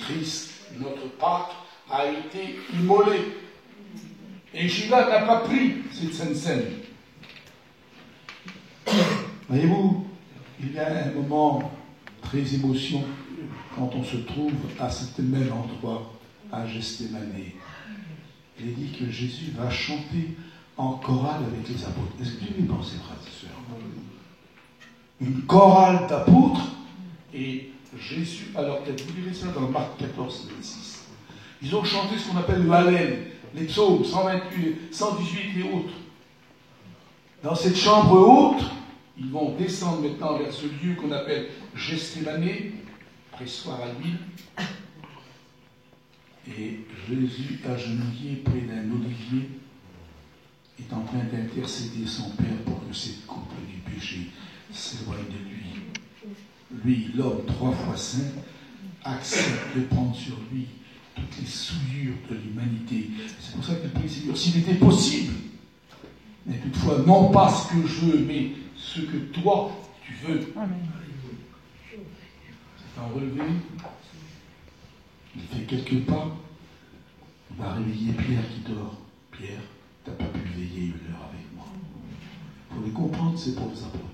Christ, notre Pâque, a été immolé. Et Judas n'a pas pris cette Sainte Seine. Voyez-vous, il y a un moment très émotion quand on se trouve à cet même endroit, à Gethsémane. Il est dit que Jésus va chanter en chorale avec les apôtres. Est-ce que tu veux penser, frères et sœurs? Une chorale d'apôtres et Jésus à leur tête. Vous lirez ça dans Marc 14, 26. Ils ont chanté ce qu'on appelle le Hallel, les psaumes 128, 118 et autres. Dans cette chambre haute, ils vont descendre maintenant vers ce lieu qu'on appelle Gethsémane, pressoir à l'huile. Et Jésus, agenouillé près d'un olivier, est en train d'intercéder son Père pour que cette coupe du péché s'éloigne de lui. Lui, l'homme 3 fois saint, accepte de prendre sur lui toutes les souillures de l'humanité. C'est pour ça qu'il prie, Seigneur, s'il était possible, mais toutefois, non pas ce que je veux, mais ce que toi, tu veux. Amen. C'est un relevé. Il fait quelques pas. Il va réveiller Pierre qui dort. Pierre, tu n'as pas pu veiller 1 heure avec moi. Il faut les comprendre, ces pauvres apôtres.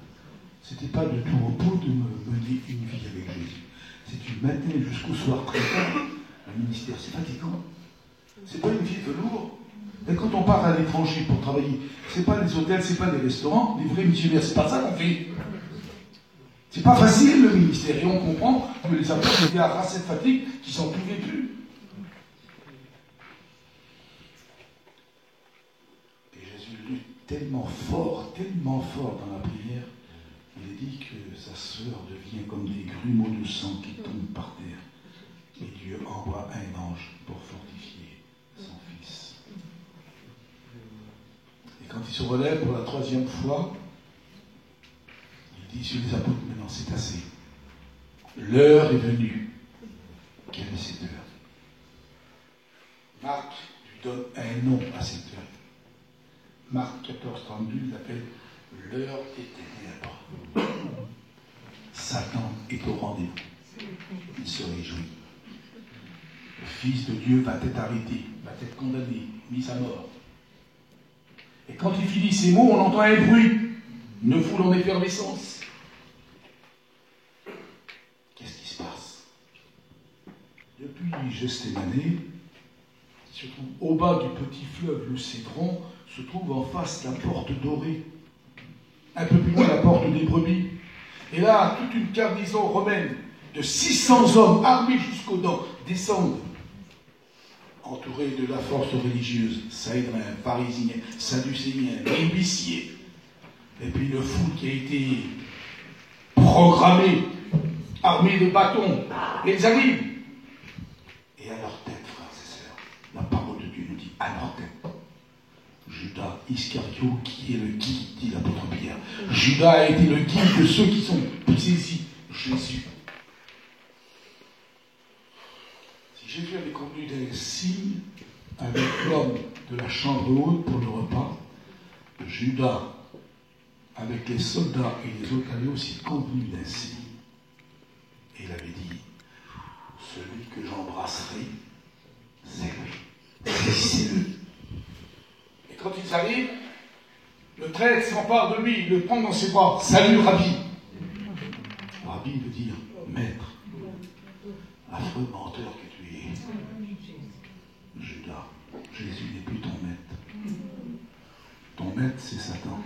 Ce n'était pas de tout repos de mener une vie avec Jésus. C'est du matin jusqu'au soir très tard. Le ministère, c'est fatigant. C'est pas une vie de velours. Et quand on part à l'étranger pour travailler, c'est pas les hôtels, c'est pas les restaurants, les vrais missionnaires, c'est pas ça qu'on fait. C'est pas facile le ministère. Et on comprend que les apôtres étaient à cette fatigue qu'ils n'en pouvaient plus. Et Jésus lutte tellement fort dans la prière, il est dit que sa sœur devient comme des grumeaux de sang qui tombent par terre. Et Dieu envoie un ange pour fortifier son fils. Et quand il se relève pour la 3e fois, il dit sur les apôtres, maintenant c'est assez. L'heure est venue. Quelle est cette heure? Marc lui donne un nom à cette heure. Marc 14, 32, il l'appelle l'heure des ténèbres. Satan est au rendez-vous. Il se réjouit. Le Fils de Dieu va être arrêté, va être condamné, mis à mort. Et quand il finit ces mots, on entend un bruit, une foule en effervescence. Qu'est-ce qui se passe? Depuis Gethsémane, se trouve au bas du petit fleuve, le Cédron, se trouve en face la porte dorée. Un peu plus loin, la porte des brebis. Et là, toute une garnison romaine de 600 hommes armés jusqu'aux dents descendent, entourés de la force religieuse, Saïdrins, Pharisiens, Sadducéens, épiciers, et puis une foule qui a été programmée, armée de bâtons. Et ils arrivent. Et à leur tête, frères et sœurs, la parole de Dieu nous dit, à leur tête, Judas Iscario, qui est le guide, dit l'apôtre Pierre. Judas a été le guide de ceux qui sont saisis Jésus. Si Jésus avait convenu d'un signe avec l'homme de la chambre haute pour le repas, Judas, avec les soldats et les autres, avait aussi convenu d'un signe. Et il avait dit, celui que j'embrasserai, c'est lui. Saisissez-le. Et quand ils arrivent, le traître s'empare de lui, il le prend dans ses bras. Salut, Rabbi. Rabbi veut dire maître. Affreux menteur que tu es. Judas, Jésus n'est plus ton maître. Ton maître, c'est Satan.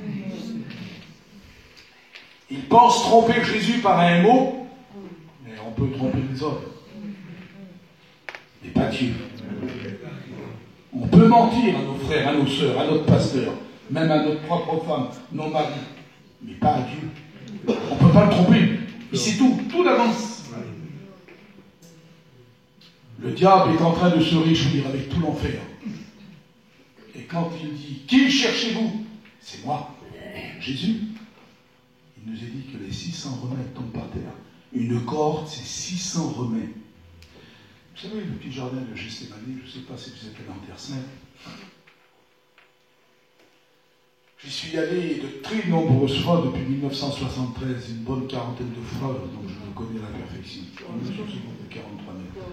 Il pense tromper Jésus par un mot, mais on peut tromper les hommes. Mais pas Dieu. On peut mentir à nos frères, à nos sœurs, à notre pasteur, même à notre propre femme, nos maris, mais pas à Dieu. On ne peut pas le tromper. Il sait tout d'avance. Le diable est en train de se réjouir avec tout l'enfer. Et quand il dit, qui cherchez-vous? C'est moi, Jésus. Il nous est dit que les 600 Romains tombent par terre. Une corde, c'est 600 Romains. Vous savez, le petit jardin de Gethsémane, je ne sais pas si vous êtes allé en Terre Sainte. J'y suis allé de très nombreuses fois depuis 1973, une bonne quarantaine de fois, donc je le connais à la perfection. On est sur ce groupe de 43 mètres.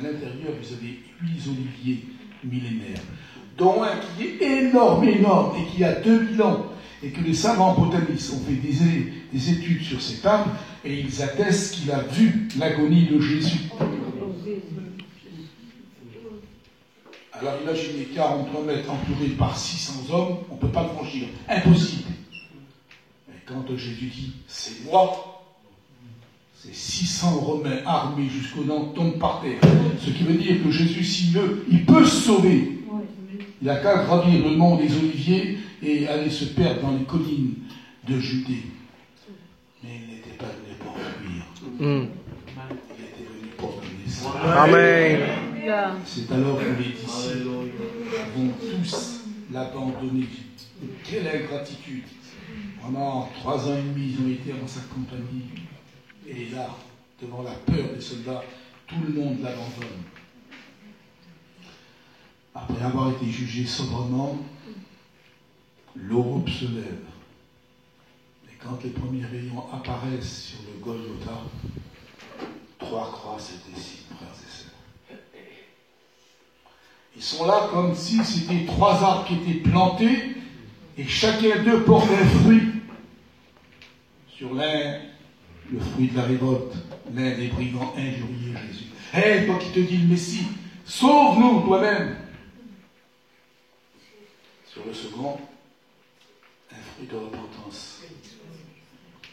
l'intérieur, vous avez 8 oliviers millénaires, dont un qui est énorme, énorme, et qui a 2000 ans, et que les savants botanistes ont fait des études sur cet arbre, et ils attestent qu'il a vu l'agonie de Jésus. Alors imaginez 43 mètres entourés par 600 hommes, on ne peut pas le franchir. Impossible. Mais quand Jésus dit « c'est moi », ces 600 Romains armés jusqu'aux dents tombent par terre. Ce qui veut dire que Jésus, s'il veut, il peut se sauver. Il n'a qu'à gravir le mont des Oliviers et aller se perdre dans les collines de Judée. Mais il n'était pas venu pour fuir. Il était venu pour donner ça. Amen. C'est alors que les disciples vont tous l'abandonner. Quelle ingratitude! Pendant 3 ans et demi, ils ont été dans sa compagnie. Et là, devant la peur des soldats, tout le monde l'abandonne. Après avoir été jugé sobrement, l'aube se lève. Et quand les premiers rayons apparaissent sur le Golgotha, 3 croix se dessinent, frères et sœurs. Ils sont là comme si c'était 3 arbres qui étaient plantés et chacun d'eux porte un fruit. Sur l'un, le fruit de la révolte, l'un des brigands injuriés Jésus. Hé, toi qui te dis le Messie, sauve-nous toi-même. Sur le second, un fruit de repentance.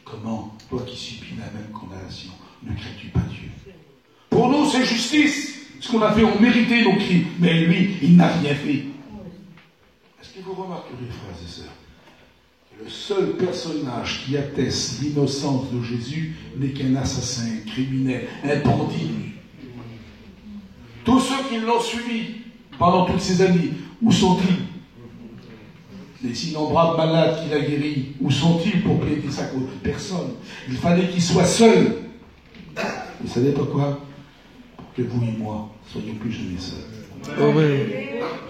Comment, toi qui subis la même condamnation, ne crains-tu pas Dieu? Pour nous, c'est justice. Ce qu'on a fait, on méritait nos crimes. Mais lui, il n'a rien fait. Est-ce que vous remarquerez, frères et sœurs, que le seul personnage qui atteste l'innocence de Jésus n'est qu'un assassin, un criminel, un bandit. Tous ceux qui l'ont suivi pendant toutes ces années, où sont-ils? Les innombrables malades qu'il a guéris, où sont-ils pour plaider sa cause? Personne. Il fallait qu'il soit seul. Vous savez pourquoi? Que vous et moi soyons plus jamais seuls. Amen.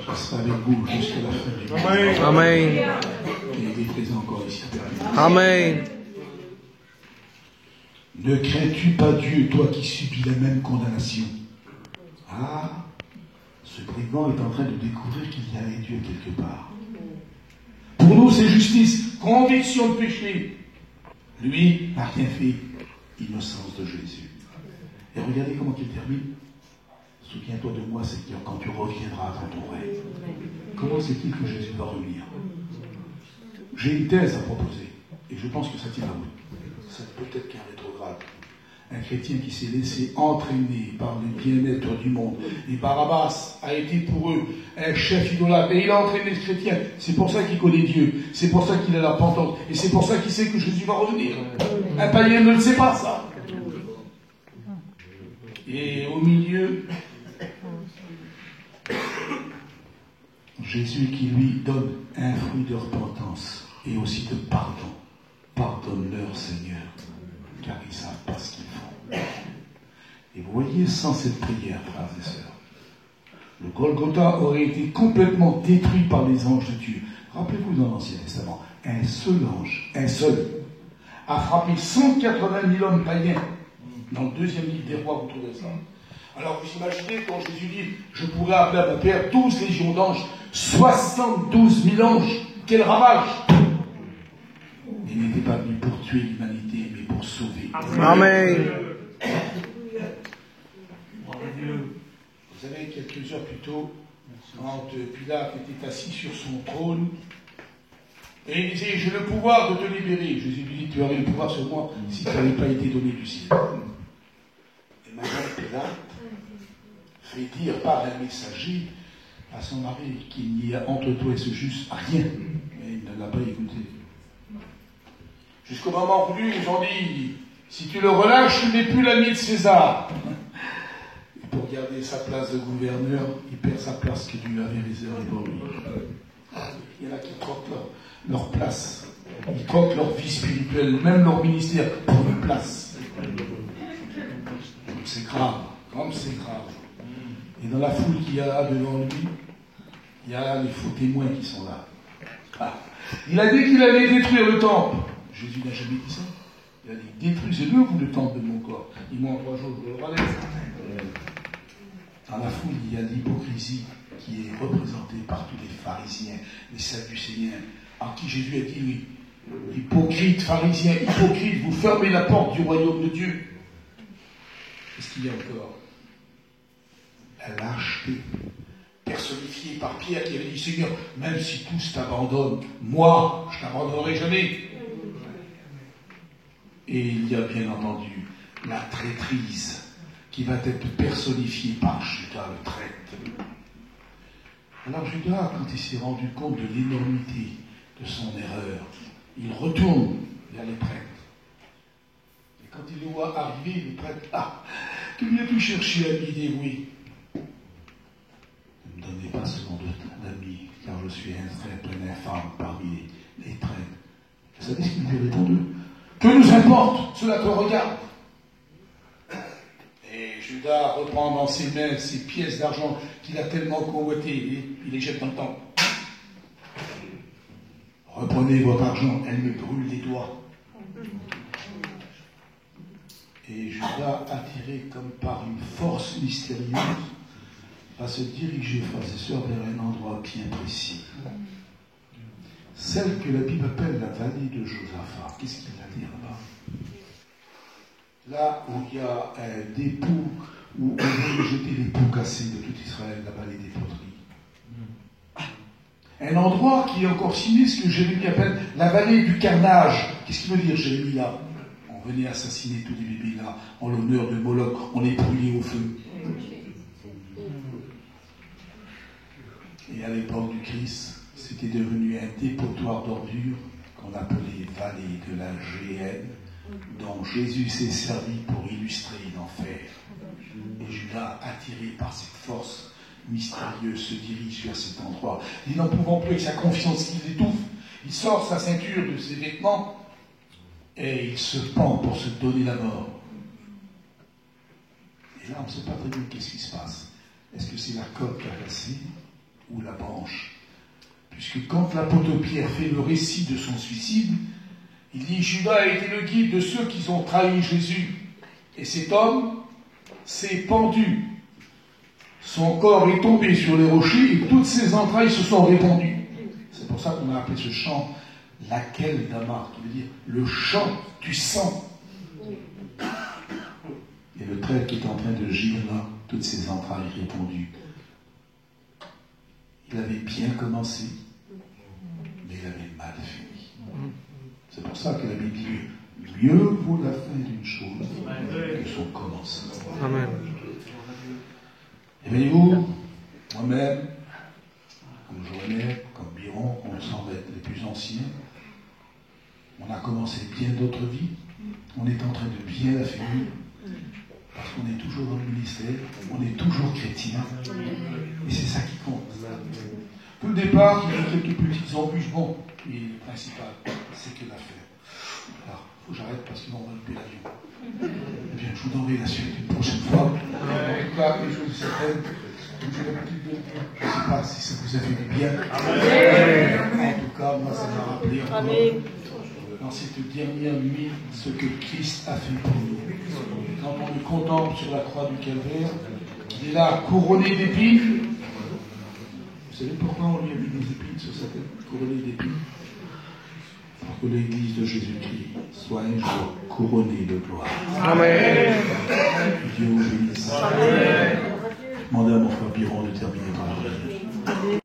Je serai avec vous jusqu'à la fin du monde. Amen. Et il est présent encore ici. Amen. Ne crains-tu pas Dieu, toi qui subis la même condamnation? Ah, ce brigand est en train de découvrir qu'il y a un Dieu quelque part. Pour nous, c'est justice, conviction de péché. Lui n'a rien fait. Innocence de Jésus. Et regardez comment il termine. Souviens-toi de moi, Seigneur, quand tu reviendras dans ton règne. Comment c'est-il que Jésus va revenir? J'ai une thèse à proposer, et je pense que ça tient la route. C'est peut-être qu'un rétrograde. Un chrétien qui s'est laissé entraîner par le bien-être du monde. Et Barabbas a été pour eux un chef idolâtre. Et il a entraîné ce chrétien. C'est pour ça qu'il connaît Dieu. C'est pour ça qu'il a la repentance. Et c'est pour ça qu'il sait que Jésus va revenir. Un païen ne le sait pas, ça. Et au milieu, Jésus qui lui donne un fruit de repentance et aussi de pardon. Pardonne-leur, Seigneur, car ils ne savent pas ce qu'ils font. Et vous voyez, sans cette prière, frères et sœurs, le Golgotha aurait été complètement détruit par les anges de Dieu. Rappelez-vous dans l'Ancien Testament, un seul ange, un seul, a frappé 180 000 hommes païens. Dans le 2e livre des rois, vous trouvez ça. Alors vous imaginez quand Jésus dit « Je pourrais appeler à ma terre 12 légions d'anges, 72 000 anges, quel ravage !» Il n'était pas venu pour tuer l'humanité, mais pour sauver. Amen. Vous savez, quelques heures plus tôt, quand Pilate était assis sur son trône, et il disait « J'ai le pouvoir de te libérer ». Jésus lui dit « Tu aurais le pouvoir sur moi si tu n'avais pas été donné du ciel ». Et maintenant, Pilate fait dire par un messager à son mari qu'il n'y a entre toi et ce juste rien. Mais il ne l'a pas écouté. Jusqu'au moment où ils ont dit « Si tu le relâches, tu n'es plus l'ami de César ». Et pour garder sa place de gouverneur, il perd sa place que Dieu avait réservée pour lui. Il y en a qui troquent leur place. Ils troquent leur vie spirituelle, même leur ministère, pour une place. C'est grave, comme c'est grave. Et dans la foule qu'il y a devant lui, il y a les faux témoins qui sont là. Ah. Il a dit qu'il allait détruire le temple. Jésus n'a jamais dit ça. Il a dit, détruisez-le, vous, le temple de mon corps. Dis-moi en 3 jours, je le relève. Dans la foule, il y a l'hypocrisie qui est représentée par tous les pharisiens, les sadducéens, à qui Jésus a dit, oui, hypocrite, pharisien, hypocrite, vous fermez la porte du royaume de Dieu. Qu'est-ce qu'il y a encore? La lâcheté, personnifiée par Pierre qui avait dit, Seigneur, même si tous t'abandonnent, moi, je t'abandonnerai jamais. Et il y a bien entendu la traîtrise qui va être personnifiée par Judas le traître. Alors Judas, quand il s'est rendu compte de l'énormité de son erreur, il retourne vers les prêtres. Et quand il le voit arriver, les prêtres, que viens-tu chercher à lui dévouer? Ne me donnez pas ce nom d'ami, car je suis un traître, un infâme parmi les traîtres. Vous savez ce qu'il lui répond? Que nous importe, cela te regarde. Et Judas reprend dans ses mains ces pièces d'argent qu'il a tellement convoitées, et il les jette dans le temple. Reprenez votre argent, elle me brûle les doigts. Et Judas, attiré comme par une force mystérieuse, va se diriger, frères et sœurs, vers un endroit bien précis. Celle que la Bible appelle la vallée de Josaphat. Qu'est-ce qu'il va dire là? Là où il y a des poux, où on veut jeter les poux cassés de tout Israël, la vallée des poteries. Un endroit qui est encore sinistre, que Jérémie appelle la vallée du carnage. Qu'est-ce qu'il veut dire, Jérémie, là? On venait assassiner tous les bébés là, en l'honneur de Moloch, on les brûlait au feu. Et à l'époque du Christ, c'était devenu un dépotoir d'ordures qu'on appelait vallée de la Géhenne, dont Jésus s'est servi pour illustrer l'enfer. Et Judas, attiré par cette force mystérieuse, se dirige vers cet endroit. Il n'en pouvant plus avec sa confiance, il étouffe. Il sort sa ceinture de ses vêtements et il se pend pour se donner la mort. Et là, on ne sait pas très bien qu'est-ce qui se passe. Est-ce que c'est la corde qui a cassé ou la branche? Puisque quand l'apôtre Pierre fait le récit de son suicide, il dit « Judas a été le guide de ceux qui ont trahi Jésus. Et cet homme s'est pendu. Son corps est tombé sur les rochers et toutes ses entrailles se sont répandues. » C'est pour ça qu'on a appelé ce chant « Laquelle d'Amar » qui veut dire « le chant du sang ». Et le traître qui est en train de gire là, toutes ses entrailles répandues. Il avait bien commencé, mais il avait mal fini. C'est pour ça que la Bible dit mieux vaut la fin d'une chose que son commencement. Amen. Et voyez-vous, moi-même, comme Joël, comme Biron, on semble être les plus anciens, on a commencé bien d'autres vies, on est en train de bien la finir, parce qu'on est toujours dans le ministère, on est toujours chrétien, et c'est ça qui compte. Au départ, il y a quelques petites embûches, bon, mais le principal, c'est que l'affaire. Alors, il faut que j'arrête parce qu'ils vont louper l'avion. Eh bien, je vous donnerai la suite une prochaine fois. En tout cas, les choses certaines, comme j'ai l'habitude de le dire, je ne sais pas si ça vous a fait du bien. En tout cas, moi, ça m'a rappelé encore dans cette dernière nuit ce que Christ a fait pour nous. Quand on le contemple sur la croix du Calvaire, il est là couronné d'épines. Vous savez pourquoi on lui a mis des épines sur sa tête, couronné d'épines? Pour que l'Église de Jésus-Christ soit un jour couronnée de gloire. Amen. Dieu vous bénisse. Demandez à mon frère Biron de terminer par la prière.